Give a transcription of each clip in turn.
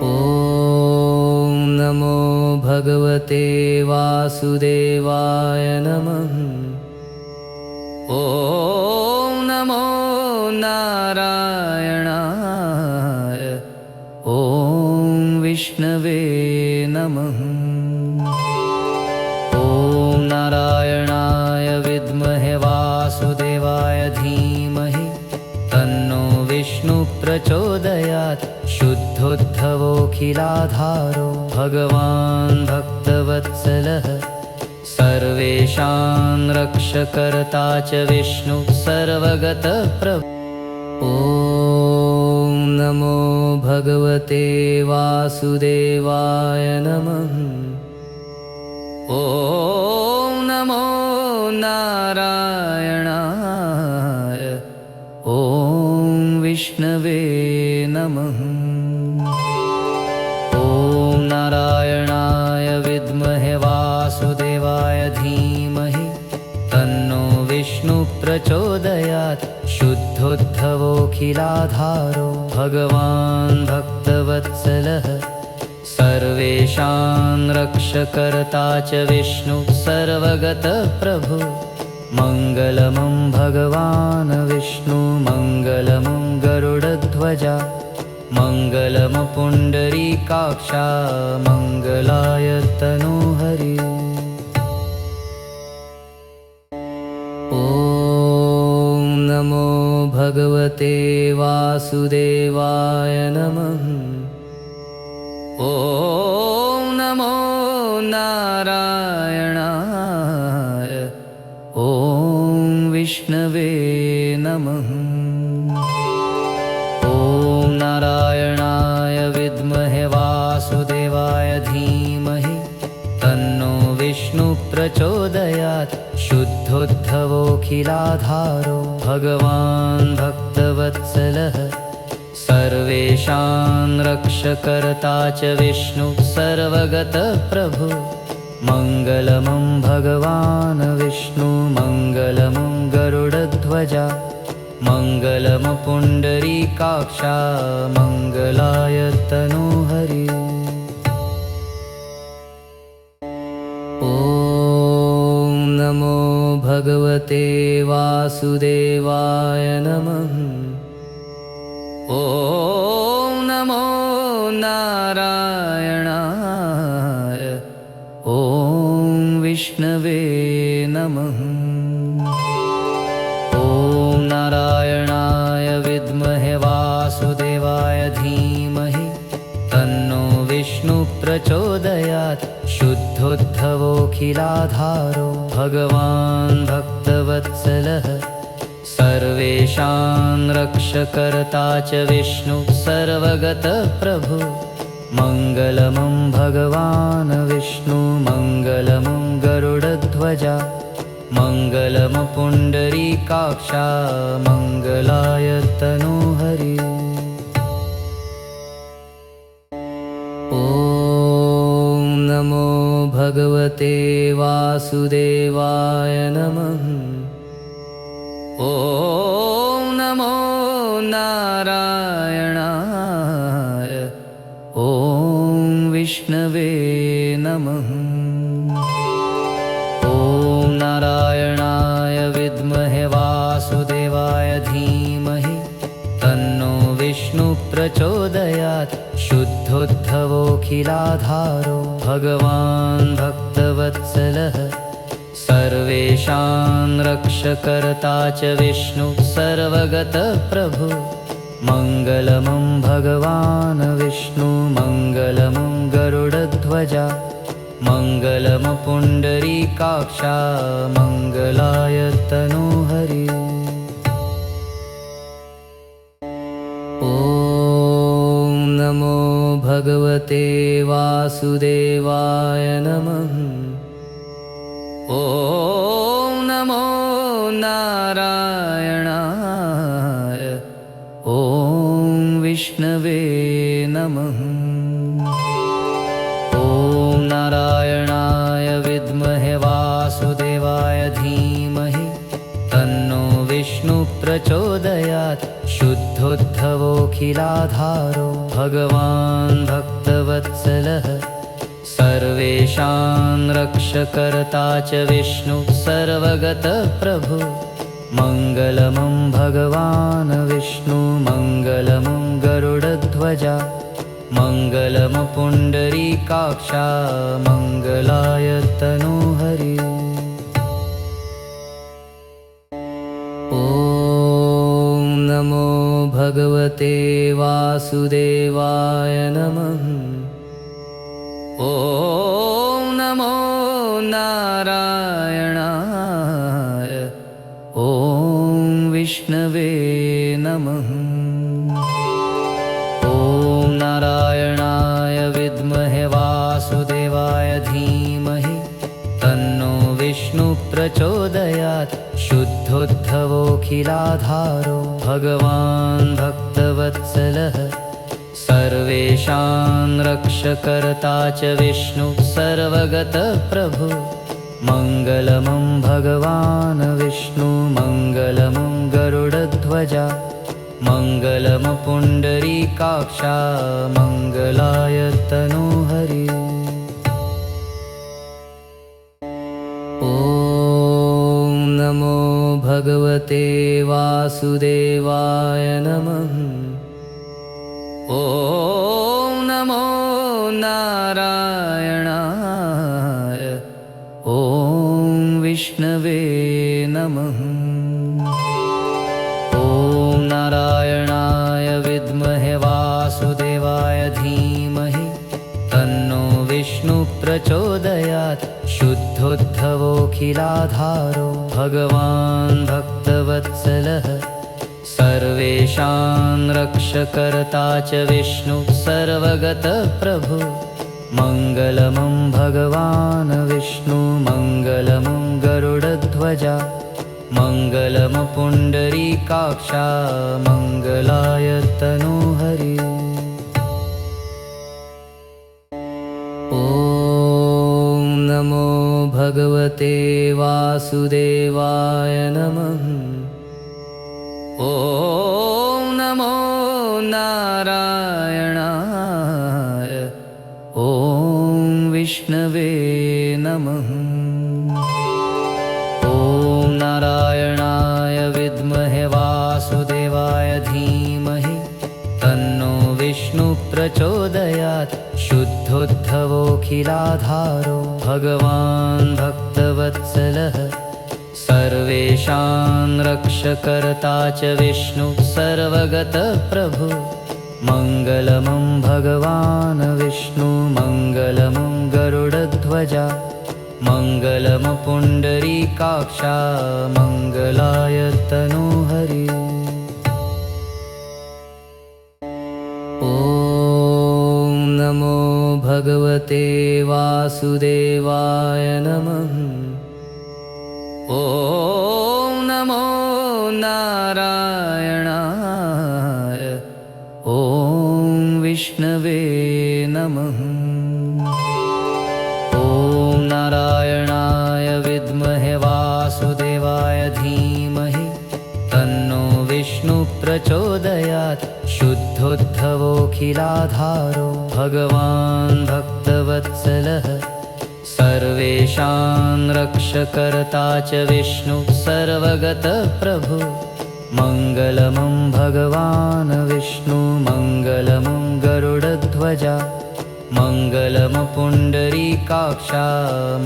ॐ नमो भगवते वासुदेवाय नमः। ॐ नमो नारायणाय। ॐ विष्णवे नमः। ॐ नारायणाय विद्महे वासुदेवाय धीमहि तन्नो विष्णु प्रचोदयात्। शुद्धोद्धवोऽखिलाधारो भगवान् भक्तवत्सलः सर्वेषां रक्षकर्ता च विष्णु सर्वगतः प्रभु। ॐ नमो भगवते वासुदेवाय नमः। ॐ नमो नारायणाय। ॐ विष्णवे नमः। ॐ नारायणाय विद्महे वासुदेवाय धीमहि तन्नो विष्णु प्रचोदयात्। शुद्धोद्धवोऽखिलाधारो भगवान् भक्तवत्सलः सर्वेषां रक्षकर्ता च विष्णु सर्वगतः प्रभु। मङ्गलमं भगवान् विष्णु मङ्गलमं गरुडध्वजा मङ्गलमपुण्डरीकाक्षा मङ्गलाय तनोहरि। ॐ नमो भगवते वासुदेवाय नमः। ॐ नमो नारायणाय। ॐ विष्णवे नमः। ॐ नारायणाय विद्महे वासुदेवाय धीमहि तन्नो विष्णु प्रचोदयात्। शुद्धोद्धवोऽखिलाधारो भगवान् भक्तवत्सलः सर्वेषां रक्षकर्ता च विष्णु सर्वगतः प्रभु। मङ्गलमं भगवान् विष्णु मङ्गलमं गरुडध्वजा मङ्गलमपुण्डरीकाक्षा मङ्गलाय तनोहरि। ॐ नमो भगवते वासुदेवाय नमः। ॐ नमो नारायणाय। ॐ विष्णवे नमः। ॐ नारायणाय विद्महे वासुदेवाय धीमहि तन्नो विष्णु प्रचोदयात्। शुद्धोद्धवोऽखिलाधारो भगवान् भक्तवत्सलः सर्वेषां रक्षकर्ता च विष्णु सर्वगतः प्रभु। मङ्गलमं भगवान् विष्णु मङ्गलमं गरुडध्वजा मङ्गलमपुण्डरीकाक्षा मङ्गलाय तनोहरि। ॐ नमो भगवते वासुदेवाय नमः। ॐ नमो नारायणाय। ॐ विष्णवे नमः। ॐ नारायणाय विद्महे वासुदेवाय धीमहि तन्नो विष्णु प्रचोदयात्। शुद्धोद्धवोऽखिलाधारो भगवान् भक्तवत्सलः सर्वेषां रक्षकर्ता च विष्णु सर्वगतः प्रभु। मङ्गलमं भगवान् विष्णु मङ्गलमं गरुडध्वजा मङ्गलमपुण्डरीकाक्षा मङ्गलाय तनोहरि। ॐ नमो भगवते वासुदेवाय नमः। ॐ नमो नारायणाय। ॐ विष्णवे नमः। ॐ नारायणाय विद्महे वासुदेवाय धीमहि तन्नो विष्णु प्रचोदयात्। शुद्ध शुद्धोद्धवोऽखिलाधारो भगवान् भक्तवत्सलः सर्वेषां रक्षकर्ता च विष्णु सर्वगतः प्रभु मङ्गलमं भगवान् विष्णु मङ्गलमं गरुडध्वजा मङ्गलमं पुण्डरीकाक्षा मङ्गलाय तनोहरि। ॐ नमो भगवते वासुदेवाय नमः। ॐ नमो नारायणाय। ॐ विष्णवे नमः। ॐ नारायणाय विद्महे वासुदेवाय धीमहि तन्नो विष्णु प्रचोदयात्। शुद्धोद्धवोऽखिलाधारो भगवान् भक्तवत्सलः सर्वेषां रक्षकर्ता च विष्णु सर्वगतः प्रभु मङ्गलमं भगवान् विष्णु मङ्गलमं गरुडध्वजा मङ्गलमं पुण्डरीकाक्षा मङ्गलाय तनोहरि। ॐ नमो भगवते वासुदेवाय नमः। ॐ नमो नारायणाय। ॐ विष्णवे नमः। ॐ नारायणाय विद्महे वासुदेवाय धीमहि तन्नो विष्णु प्रचोदयात्। शुद्धोद्धवोऽखिलाधारो भगवान् भक्तवत्सलः सर्वेषां रक्षकर्ता च विष्णु सर्वगतः प्रभु मङ्गलमं भगवान् विष्णु मङ्गलमं गरुडध्वजा मङ्गलमं पुण्डरीकाक्षा मङ्गलाय तनोहरि। ॐ नमो भगवते वासुदेवाय नमः। ॐ नमो नारायणाय। ॐ विष्णवे नमः। ॐ नारायणाय विद्महे वासुदेवाय धीमहि तन्नो विष्णु प्रचोदयात्। शुद्धोद्धवोऽखिलाधारो भगवान् भक्तवत्सलः सर्वेषां रक्षकर्ता च विष्णु सर्वगतः प्रभु मङ्गलमं भगवान् विष्णु मङ्गलमं गरुडध्वजा मङ्गलमं पुण्डरीकाक्षा मङ्गलाय तनोहरि। ॐ नमो भगवते वासुदेवाय नमः। ॐ नमो नारायणाय। ॐ विष्णवे नमः। ॐ नारायणाय विद्महे वासुदेवाय धीमहि तन्नो विष्णु प्रचोदयात्। शुद्धोद्धवोऽखिलाधारो भगवान् भक्तवत्सलः सर्वेषां रक्षकर्ता च विष्णु सर्वगतः प्रभु मङ्गलमं भगवान् विष्णु मङ्गलमं गरुडध्वजा मङ्गलमं पुण्डरीकाक्षा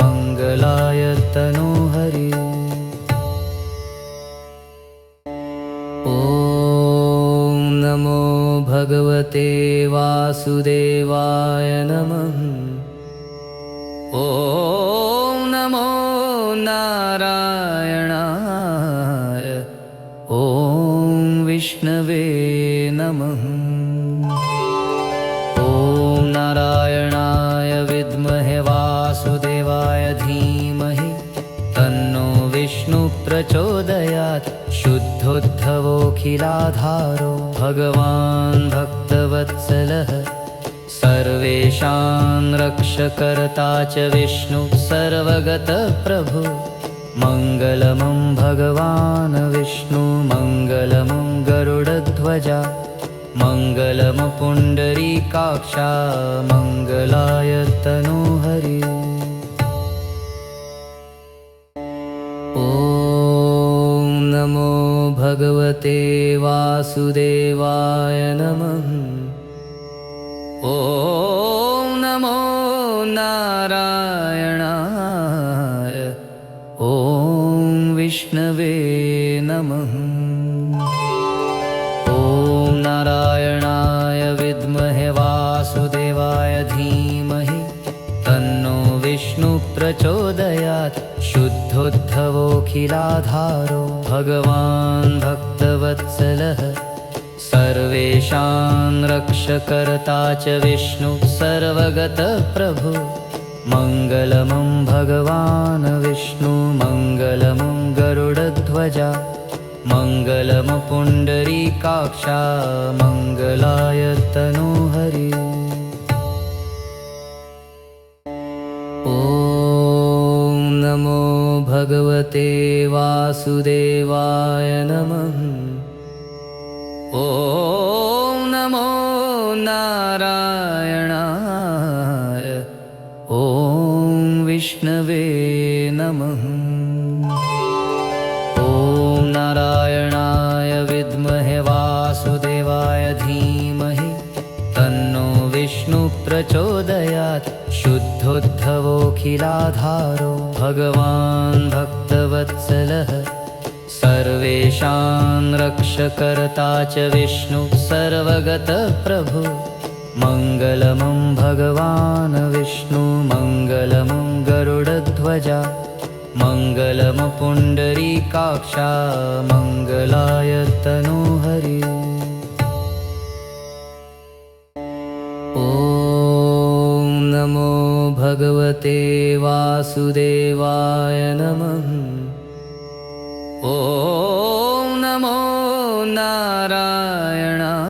मङ्गलाय तनोहरि। ॐ नमो भगवते वासुदेवाय नमः। ॐ नमो नारायणाय। ॐ विष्णवे नमः। ॐ नारायणाय विद्महे वासुदेवाय धीमहि तन्नो विष्णु प्रचोदयात्। शुद्धोद्धवोऽखिलाधारो भगवान् भक्तवत्सलः सर्वेषां रक्षकर्ता च विष्णु सर्वगतः प्रभु मङ्गलमं भगवान् विष्णु मङ्गलमं गरुडध्वजा मङ्गलम पुण्डरीकाक्षा मङ्गलाय तनोहरि ॐ नमो भगवते वासुदेवाय नमः ॐ नमो नारायणाय ॐ विष्णवे नमः ॐ नारायणाय विद्महे वासुदेवाय धीमहि तन्नो विष्णु प्रचोदयात् शुद्धोद्धवोऽखिलाधारो भगवान् भक्तवत्सलः सर्वेषां रक्षकर्ता च विष्णु सर्वगतः प्रभु मङ्गलमं भगवान् विष्णु मङ्गलमं गरुडध्वजा मङ्गलम पुण्डरीकाक्षा मङ्गलाय तनोहरि ॐ नमो भगवते वासुदेवाय नमः ॐ नमो नारायणाय ॐ विष्णवे नमः ॐ नारायणाय विद्महे वासुदेवाय धीमहि तन्नो विष्णु प्रचोदयात् शुद्धोद्धवोऽखिलाधारो भगवान् भक्तवत्सलः सर्वेषां रक्षकर्ता च विष्णु सर्वगतः प्रभु मङ्गलमं भगवान् विष्णु मङ्गलमं गरुडध्वजा मङ्गलम पुण्डरीकाक्षा मङ्गलाय तनोहरि ॐ नमो भगवते वासुदेवाय नमः ॐ